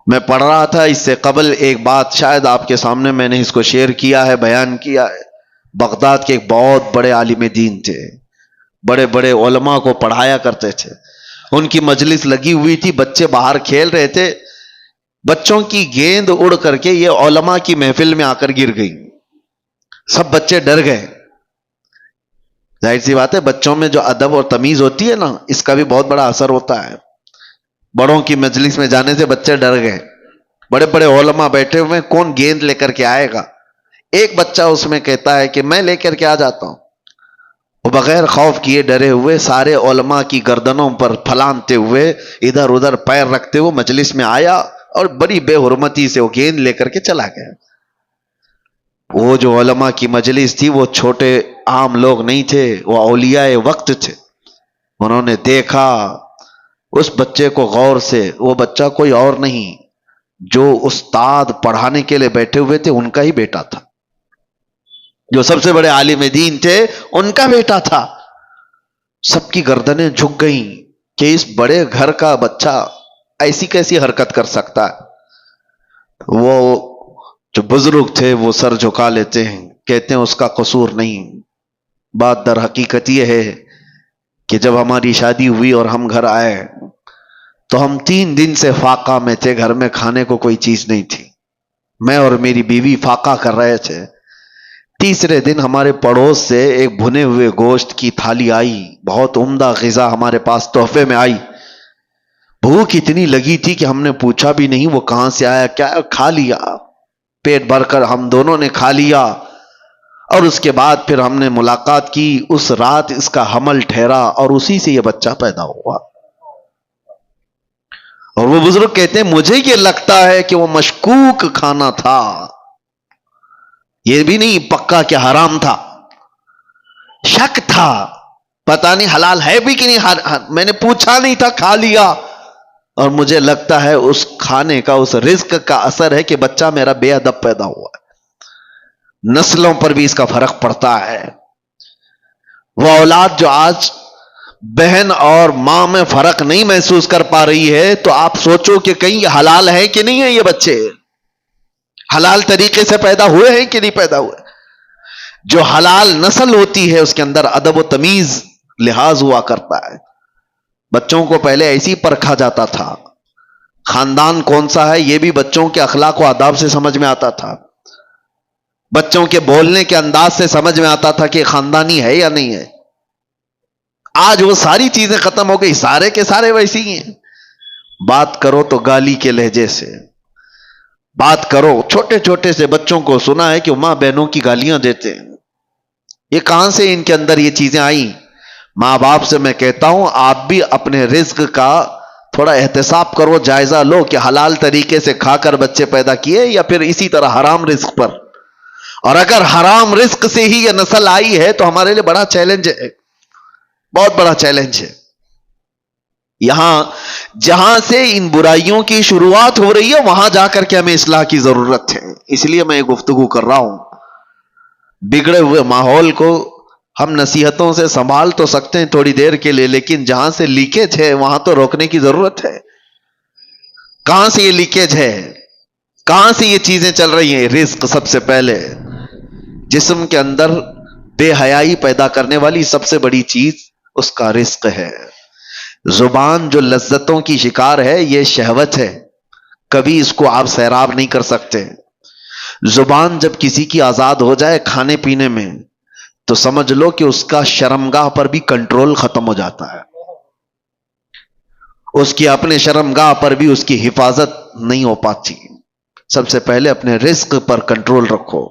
میں پڑھ رہا تھا اس سے قبل ایک بات، شاید آپ کے سامنے میں نے اس کو شیئر کیا ہے، بیان کیا ہے۔ بغداد کے ایک بہت بڑے عالم دین تھے، بڑے بڑے علماء کو پڑھایا کرتے تھے۔ ان کی مجلس لگی ہوئی تھی، بچے باہر کھیل رہے تھے، بچوں کی گیند اڑ کر کے یہ علماء کی محفل میں آ کر گر گئی۔ سب بچے ڈر گئے۔ ظاہر سی بات ہے، بچوں میں جو ادب اور تمیز ہوتی ہے نا، اس کا بھی بہت بڑا اثر ہوتا ہے۔ بڑوں کی مجلس میں جانے سے بچے ڈر گئے، بڑے بڑے علماء بیٹھے ہوئے، کون گیند لے کر کے آئے گا؟ ایک بچہ اس میں کہتا ہے کہ میں لے کر کے آ جاتا ہوں۔ وہ بغیر خوف کیے ڈرے ہوئے سارے علماء کی گردنوں پر پھلانتے ہوئے ادھر ادھر پیر رکھتے ہوئے مجلس میں آیا اور بڑی بے حرمتی سے وہ گیند لے کر کے چلا گیا۔ وہ جو علماء کی مجلس تھی وہ چھوٹے عام لوگ نہیں تھے، وہ اولیاء وقت تھے۔ انہوں نے دیکھا اس بچے کو غور سے، وہ بچہ کوئی اور نہیں، جو استاد پڑھانے کے لیے بیٹھے ہوئے تھے ان کا ہی بیٹا تھا، جو سب سے بڑے عالم دین تھے ان کا بیٹا تھا۔ سب کی گردنیں جھک گئیں کہ اس بڑے گھر کا بچہ ایسی کیسی حرکت کر سکتا ہے۔ وہ جو بزرگ تھے وہ سر جھکا لیتے ہیں، کہتے ہیں اس کا قصور نہیں۔ بات در حقیقت یہ ہے کہ جب ہماری شادی ہوئی اور ہم گھر آئے تو ہم 3 دن سے فاقہ میں تھے، گھر میں کھانے کو کوئی چیز نہیں تھی، میں اور میری بیوی فاقہ کر رہے تھے۔ تیسرے دن ہمارے پڑوس سے ایک بھنے ہوئے گوشت کی تھالی آئی، بہت عمدہ غذا ہمارے پاس تحفے میں آئی۔ بھوک اتنی لگی تھی کہ ہم نے پوچھا بھی نہیں وہ کہاں سے آیا، کیا کھا لیا، پیٹ بھر کر ہم دونوں نے کھا لیا۔ اور اس کے بعد پھر ہم نے ملاقات کی، اس رات اس کا حمل ٹھہرا اور اسی سے یہ بچہ پیدا ہوا۔ اور وہ بزرگ کہتے ہیں مجھے یہ لگتا ہے کہ وہ مشکوک کھانا تھا، یہ بھی نہیں پکا کہ حرام تھا، شک تھا، پتہ نہیں حلال ہے بھی کہ نہیں، میں نے پوچھا نہیں تھا، کھا لیا۔ اور مجھے لگتا ہے اس کھانے کا، اس رزق کا اثر ہے کہ بچہ میرا بے ادب پیدا ہوا ہے۔ نسلوں پر بھی اس کا فرق پڑتا ہے۔ وہ اولاد جو آج بہن اور ماں میں فرق نہیں محسوس کر پا رہی ہے، تو آپ سوچو کہ کہیں یہ حلال ہے کہ نہیں ہے، یہ بچے حلال طریقے سے پیدا ہوئے ہیں کہ نہیں پیدا ہوئے۔ جو حلال نسل ہوتی ہے اس کے اندر ادب و تمیز لحاظ ہوا کرتا ہے۔ بچوں کو پہلے ایسی پرکھا جاتا تھا، خاندان کون سا ہے یہ بھی بچوں کے اخلاق و آداب سے سمجھ میں آتا تھا، بچوں کے بولنے کے انداز سے سمجھ میں آتا تھا کہ خاندانی ہے یا نہیں ہے۔ آج وہ ساری چیزیں ختم ہو گئی، سارے کے سارے ویسے ہی ہیں۔ بات کرو تو گالی کے لہجے سے بات کرو، چھوٹے چھوٹے سے بچوں کو سنا ہے کہ ماں بہنوں کی گالیاں دیتے ہیں۔ یہ کہاں سے ان کے اندر یہ چیزیں آئیں؟ ماں باپ سے میں کہتا ہوں آپ بھی اپنے رزق کا تھوڑا احتساب کرو، جائزہ لو کہ حلال طریقے سے کھا کر بچے پیدا کیے یا پھر اسی طرح حرام رزق پر۔ اور اگر حرام رزق سے ہی یہ نسل آئی ہے تو ہمارے لیے بڑا چیلنج ہے، بہت بڑا چیلنج ہے۔ یہاں جہاں سے ان برائیوں کی شروعات ہو رہی ہے وہاں جا کر کے ہمیں اصلاح کی ضرورت ہے۔ اس لیے میں یہ گفتگو کر رہا ہوں۔ بگڑے ہوئے ماحول کو ہم نصیحتوں سے سنبھال تو سکتے ہیں تھوڑی دیر کے لیے، لیکن جہاں سے لیکیج ہے وہاں تو روکنے کی ضرورت ہے۔ کہاں سے یہ لیکیج ہے، کہاں سے یہ چیزیں چل رہی ہیں؟ رزق سب سے پہلے، جسم کے اندر بے حیائی پیدا کرنے والی سب سے بڑی چیز اس کا رزق ہے۔ زبان جو لذتوں کی شکار ہے یہ شہوت ہے، کبھی اس کو آپ سیراب نہیں کر سکتے۔ زبان جب کسی کی آزاد ہو جائے کھانے پینے میں تو سمجھ لو کہ اس کا شرمگاہ پر بھی کنٹرول ختم ہو جاتا ہے، اس کی اپنے شرمگاہ پر بھی اس کی حفاظت نہیں ہو پاتی۔ سب سے پہلے اپنے رزق پر کنٹرول رکھو۔